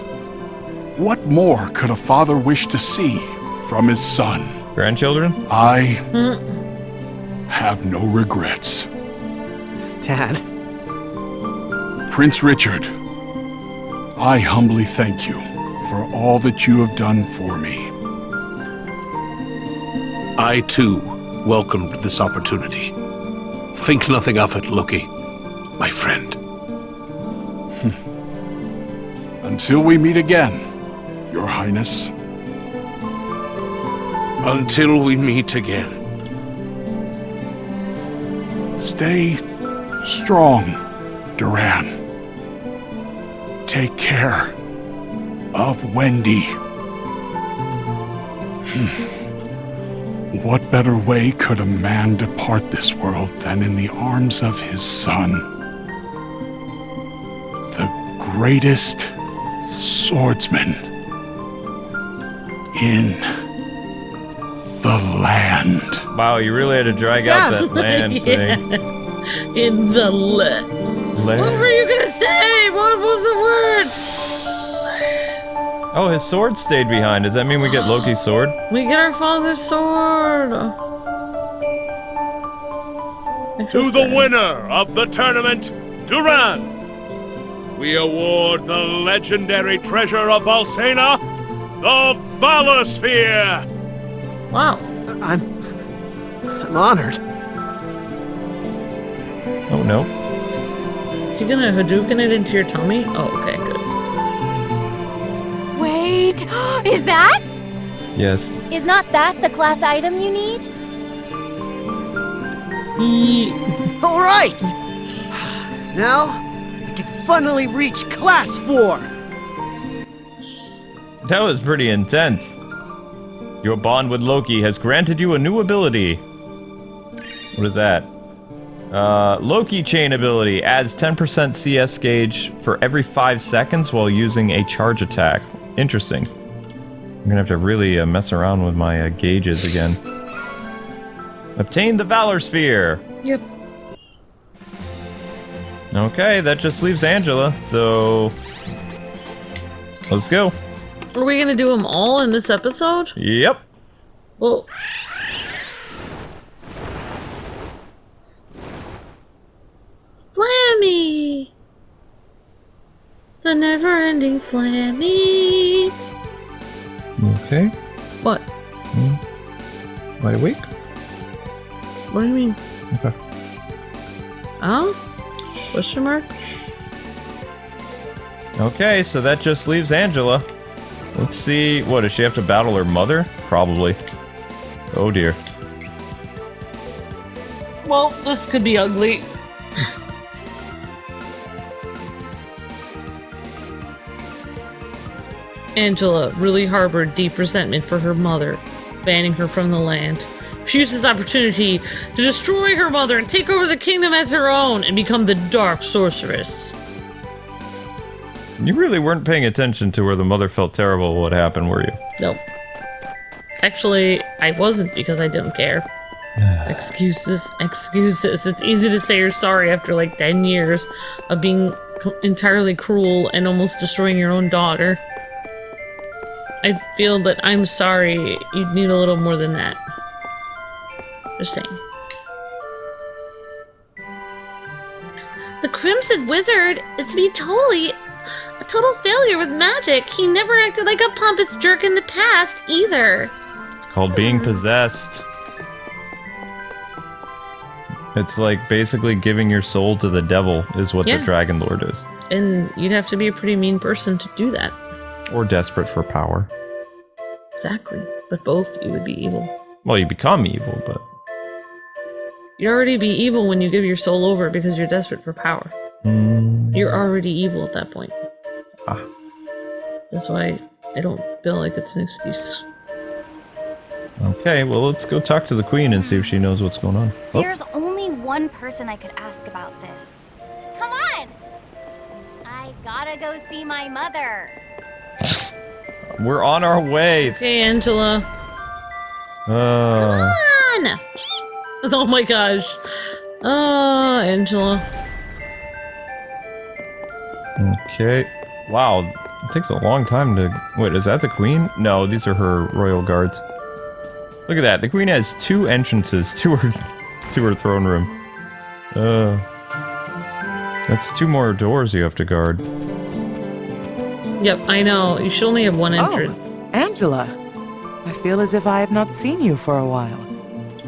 [SPEAKER 12] What more could a father wish to see from his son?
[SPEAKER 2] Grandchildren?
[SPEAKER 12] I have no regrets.
[SPEAKER 1] Dad.
[SPEAKER 12] Prince Richard, I humbly thank you for all that you have done for me.
[SPEAKER 10] I, too, welcomed this opportunity. Think nothing of it, Loki, my friend.
[SPEAKER 12] Until we meet again, Your Highness.
[SPEAKER 10] Until we meet again.
[SPEAKER 12] Stay strong, Duran. Take care of Wendy. What better way could a man depart this world than in the arms of his son? The greatest swordsman in the land.
[SPEAKER 2] Wow, you really had to drag out that land thing.
[SPEAKER 3] In the land. What were you gonna say? What was the word?
[SPEAKER 2] Oh, his sword stayed behind. Does that mean we get Loki's sword?
[SPEAKER 3] We get our father's sword.
[SPEAKER 10] To the winner of the tournament, Duran, we award the legendary treasure of Valsena, the Valor Sphere.
[SPEAKER 3] Wow.
[SPEAKER 1] I'm honored.
[SPEAKER 2] Oh, no.
[SPEAKER 3] Is he gonna Hadouken it into your tummy? Oh, okay, good.
[SPEAKER 5] Wait, is that?
[SPEAKER 2] Yes.
[SPEAKER 5] Is not that the class item you need?
[SPEAKER 1] All right! Now, I can finally reach Class 4!
[SPEAKER 2] That was pretty intense. Your bond with Loki has granted you a new ability. What is that? Loki Chain ability adds 10% CS gauge for every 5 seconds while using a charge attack. Interesting. I'm gonna have to really mess around with my gauges again. Obtain the Valor Sphere!
[SPEAKER 3] Yep.
[SPEAKER 2] Okay, that just leaves Angela, so... let's go.
[SPEAKER 3] Are we gonna do them all in this episode?
[SPEAKER 2] Yep.
[SPEAKER 3] Well... Flammy! The never-ending Flammy!
[SPEAKER 2] Okay.
[SPEAKER 3] What?
[SPEAKER 2] Am I awake?
[SPEAKER 3] What do you mean?
[SPEAKER 2] Okay.
[SPEAKER 3] Oh? Question mark?
[SPEAKER 2] Okay, so that just leaves Angela. Let's see, what, does she have to battle her mother? Probably. Oh dear.
[SPEAKER 3] Well, this could be ugly. Angela really harbored deep resentment for her mother, banning her from the land. She used this opportunity to destroy her mother and take over the kingdom as her own and become the Dark Sorceress.
[SPEAKER 2] You really weren't paying attention to where the mother felt terrible what happened, were you?
[SPEAKER 3] Nope. Actually, I wasn't because I didn't care. Excuses, excuses. It's easy to say you're sorry after like 10 years of being entirely cruel and almost destroying your own daughter. I feel that I'm sorry. You'd need a little more than that. Just saying.
[SPEAKER 13] The Crimson Wizard is to be a total failure with magic. He never acted like a pompous jerk in the past, either.
[SPEAKER 2] It's called being possessed. It's like basically giving your soul to the devil is what the Dragon Lord is.
[SPEAKER 3] And you'd have to be a pretty mean person to do that.
[SPEAKER 2] Or desperate for power.
[SPEAKER 3] Exactly. But both, you would be evil.
[SPEAKER 2] Well, you become evil, but...
[SPEAKER 3] You'd already be evil when you give your soul over because you're desperate for power. You're already evil at that point. That's why I don't feel like it's an excuse.
[SPEAKER 2] Okay, well, let's go talk to the queen and see if she knows what's going on.
[SPEAKER 7] There's only one person I could ask about this. Come on! I gotta go see my mother.
[SPEAKER 2] We're on our way.
[SPEAKER 3] Okay, Angela.
[SPEAKER 13] Come on!
[SPEAKER 3] Oh my gosh. Angela.
[SPEAKER 2] Okay. Wow, it takes a long time to... Wait, is that the queen? No, these are her royal guards. Look at that. The queen has 2 entrances to her throne room. That's 2 more doors you have to guard.
[SPEAKER 3] Yep, I know. You should only have 1 entrance.
[SPEAKER 14] Oh, Angela. I feel as if I have not seen you for a while.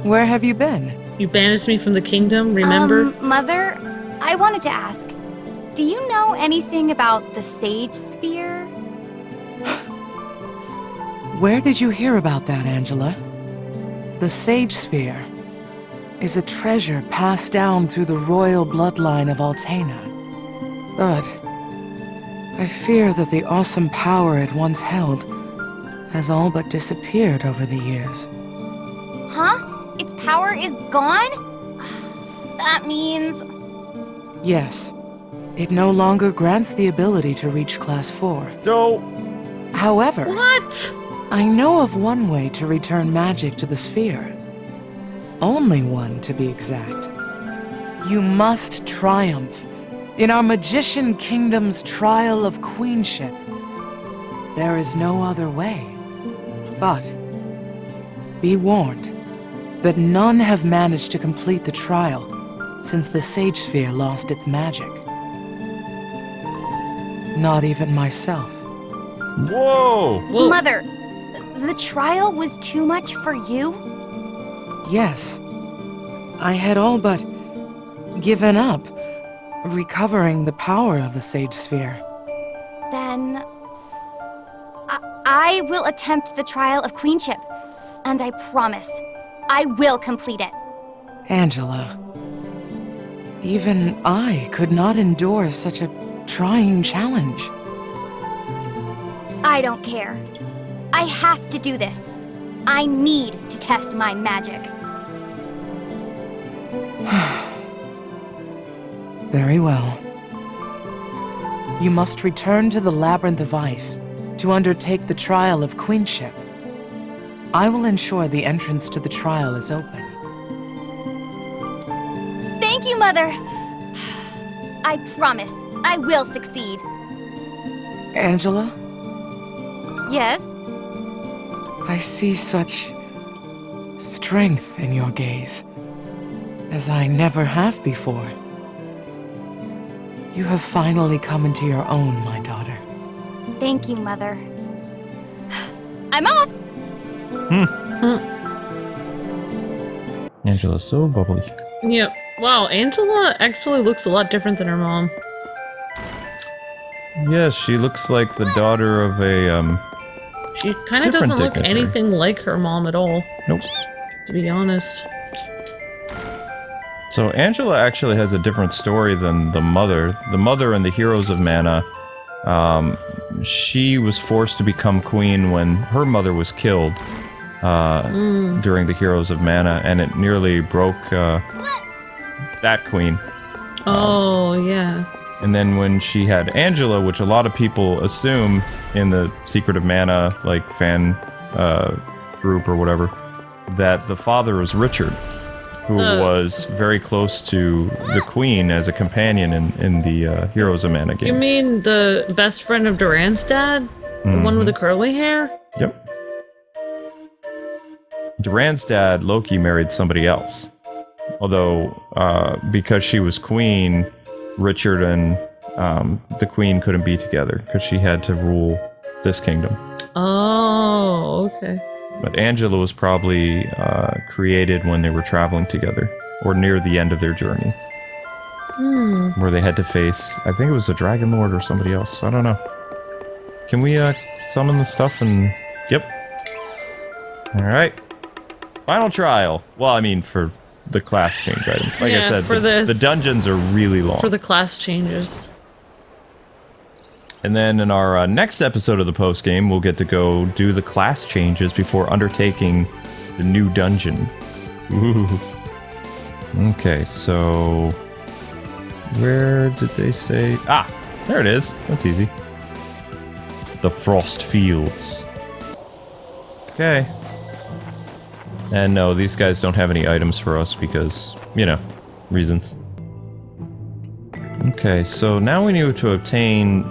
[SPEAKER 14] Where have you been?
[SPEAKER 3] You banished me from the kingdom, remember?
[SPEAKER 7] Mother, I wanted to ask, do you know anything about the Sage Sphere?
[SPEAKER 14] Where did you hear about that, Angela? The Sage Sphere is a treasure passed down through the royal bloodline of Altena. But I fear that the awesome power it once held has all but disappeared over the years.
[SPEAKER 7] Huh? Its power is gone? That means...
[SPEAKER 14] Yes. It no longer grants the ability to reach Class 4.
[SPEAKER 2] No.
[SPEAKER 14] However...
[SPEAKER 3] What?
[SPEAKER 14] I know of one way to return magic to the sphere. Only one, to be exact. You must triumph in our Magician Kingdom's trial of queenship. There is no other way. But be warned that none have managed to complete the trial since the Sage Sphere lost its magic. Not even myself.
[SPEAKER 2] Whoa!
[SPEAKER 7] Mother, the trial was too much for you?
[SPEAKER 14] Yes. I had all but given up recovering the power of the Sage Sphere.
[SPEAKER 7] Then... I will attempt the trial of queenship, and I promise, I will complete it.
[SPEAKER 14] Angela, even I could not endure such a trying challenge.
[SPEAKER 7] I don't care. I have to do this. I need to test my magic.
[SPEAKER 14] Very well. You must return to the Labyrinth of Ice to undertake the trial of queenship. I will ensure the entrance to the trial is open.
[SPEAKER 7] Thank you, Mother. I promise I will succeed.
[SPEAKER 14] Angela?
[SPEAKER 7] Yes?
[SPEAKER 14] I see such strength in your gaze, as I never have before. You have finally come into your own, my daughter.
[SPEAKER 7] Thank you, Mother. I'm off!
[SPEAKER 2] Angela's so bubbly.
[SPEAKER 3] Yep. Wow, Angela actually looks a lot different than her mom.
[SPEAKER 2] Yeah, she looks like the daughter of a,
[SPEAKER 3] She kind of doesn't look anything like her mom at all.
[SPEAKER 2] Nope.
[SPEAKER 3] To be honest.
[SPEAKER 2] So Angela actually has a different story than the mother. The mother in the Heroes of Mana, she was forced to become queen when her mother was killed during the Heroes of Mana, and it nearly broke that queen.
[SPEAKER 3] Oh, yeah.
[SPEAKER 2] And then when she had Angela, which a lot of people assume in the Secret of Mana, like, fan group or whatever, that the father was Richard, who was very close to the queen as a companion in the Heroes of Mana game.
[SPEAKER 3] You mean the best friend of Duran's dad? The one with the curly hair?
[SPEAKER 2] Yep. Duran's dad, Loki, married somebody else. Although, because she was queen, Richard and the queen couldn't be together, because she had to rule this kingdom.
[SPEAKER 3] Oh, okay.
[SPEAKER 2] But Angela was probably created when they were traveling together, or near the end of their journey. Where they had to face, I think it was a Dragon Lord or somebody else, I don't know. Can we summon the stuff and... Yep. Alright. Final trial. Well, I mean, for the class change item. Like I said, the dungeons are really long.
[SPEAKER 3] For the class changes.
[SPEAKER 2] And then in our next episode of the post-game, we'll get to go do the class changes before undertaking the new dungeon. Ooh. Okay, so... where did they say... Ah! There it is. That's easy. The Frost Fields. Okay. And no, these guys don't have any items for us because, you know, reasons. Okay, so now we need to obtain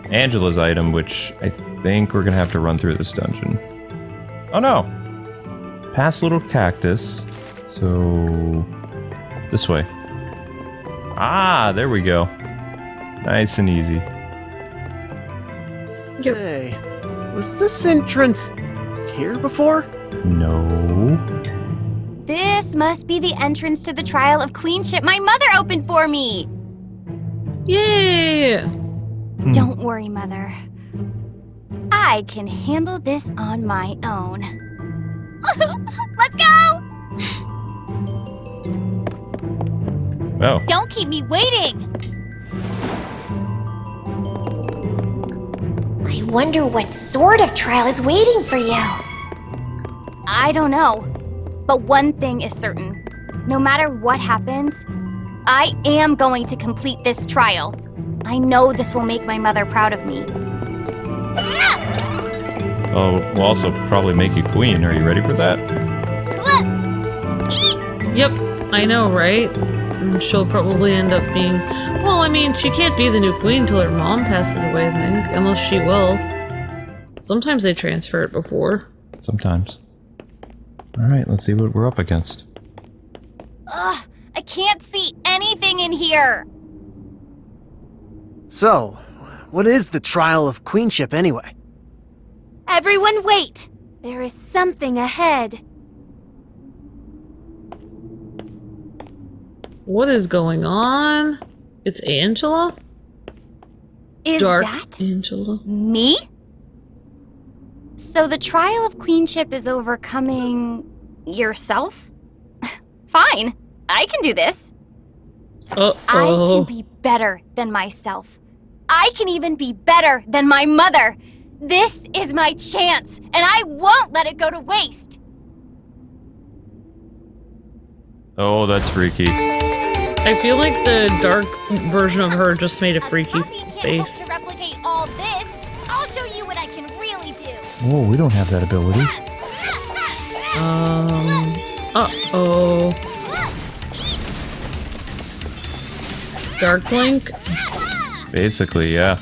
[SPEAKER 2] Angela's item, which I think we're gonna have to run through this dungeon. Oh no! Past little cactus. So... this way. Ah, there we go. Nice and easy.
[SPEAKER 1] Hey, was this entrance here before?
[SPEAKER 2] No.
[SPEAKER 7] This must be the entrance to the trial of queenship my mother opened for me!
[SPEAKER 3] Yay!
[SPEAKER 7] Don't worry, Mother. I can handle this on my own. Let's go!
[SPEAKER 2] Oh.
[SPEAKER 7] Don't keep me waiting!
[SPEAKER 5] I wonder what sort of trial is waiting for you.
[SPEAKER 7] I don't know. But one thing is certain. No matter what happens, I am going to complete this trial. I know this will make my mother proud of me.
[SPEAKER 2] Oh, will also probably make you queen. Are you ready for that?
[SPEAKER 3] Yep, I know, right? And she'll probably end up being... well, I mean, she can't be the new queen till her mom passes away, I think. Unless she will. Sometimes they transfer it before.
[SPEAKER 2] Sometimes. Alright, let's see what we're up against.
[SPEAKER 7] Ugh, I can't see anything in here!
[SPEAKER 1] So, what is the trial of queenship anyway?
[SPEAKER 7] Everyone wait!
[SPEAKER 5] There is something ahead.
[SPEAKER 3] What is going on? It's Angela?
[SPEAKER 7] Is
[SPEAKER 3] Dark
[SPEAKER 7] that
[SPEAKER 3] Angela.
[SPEAKER 7] me? So the trial of queenship is overcoming yourself? Fine, I can do this.
[SPEAKER 3] Uh-oh.
[SPEAKER 7] I can be better than myself. I can even be better than my mother. This is my chance, and I won't let it go to waste.
[SPEAKER 2] Oh, that's freaky.
[SPEAKER 3] I feel like the dark version of her just made a freaky face.
[SPEAKER 7] To replicate all this, I'll show you what I can really do.
[SPEAKER 2] Oh, we don't have that ability.
[SPEAKER 3] Uh-oh. Dark Link?
[SPEAKER 2] Basically, yeah.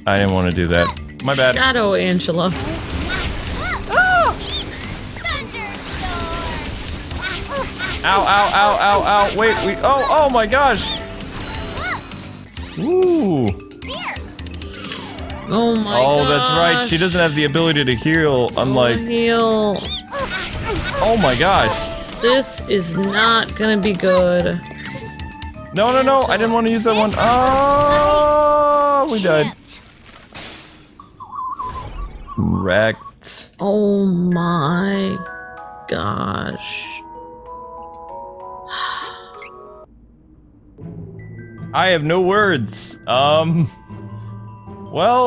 [SPEAKER 2] I didn't want to do that. My bad.
[SPEAKER 3] Shadow Angela.
[SPEAKER 2] Ow, ow, ow, ow, ow. Wait, oh my gosh. Ooh.
[SPEAKER 3] Oh my
[SPEAKER 2] Oh,
[SPEAKER 3] gosh.
[SPEAKER 2] that's right. She doesn't have the ability to heal, unlike...
[SPEAKER 3] Heal.
[SPEAKER 2] Oh my gosh.
[SPEAKER 3] This is not gonna be good.
[SPEAKER 2] No, no, no! I didn't want to use that one. Oh, we died. Wrecked.
[SPEAKER 3] Oh my gosh.
[SPEAKER 2] I have no words. Well,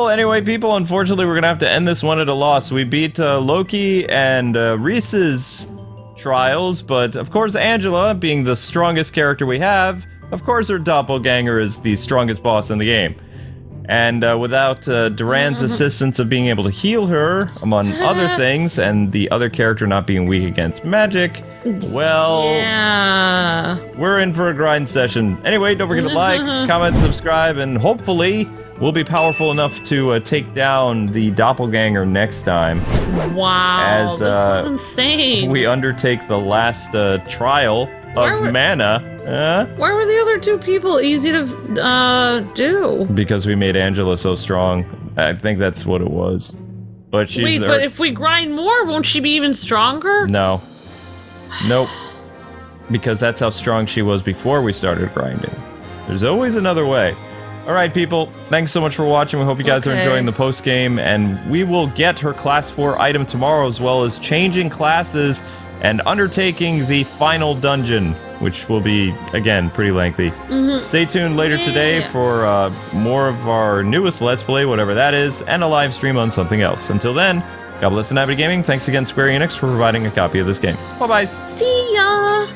[SPEAKER 2] anyway, people, unfortunately, we're gonna have to end this one at a loss. We beat Loki and Reese's trials, but of course, Angela, being the strongest character we have, of course, her doppelganger is the strongest boss in the game. And without Duran's assistance of being able to heal her, among other things, and the other character not being weak against magic, well,
[SPEAKER 3] yeah,
[SPEAKER 2] we're in for a grind session. Anyway, don't forget to like, comment, subscribe, and hopefully we'll be powerful enough to take down the doppelganger next time.
[SPEAKER 3] Wow,
[SPEAKER 2] as,
[SPEAKER 3] this was insane.
[SPEAKER 2] We undertake the last trial of Mana.
[SPEAKER 3] Why were the other two people easy to do?
[SPEAKER 2] Because we made Angela so strong. I think that's what it was. But she's
[SPEAKER 3] Wait, but if we grind more, won't she be even stronger?
[SPEAKER 2] No. Nope. Because that's how strong she was before we started grinding. There's always another way. Alright, people. Thanks so much for watching. We hope you guys are enjoying the post-game. And we will get her Class 4 item tomorrow, as well as changing classes and undertaking the final dungeon, which will be, again, pretty lengthy. Stay tuned later today for more of our newest Let's Play, whatever that is, and a live stream on something else. Until then, God bless and happy gaming. Thanks again, Square-Enix, for providing a copy of this game. Bye-bye.
[SPEAKER 3] See ya!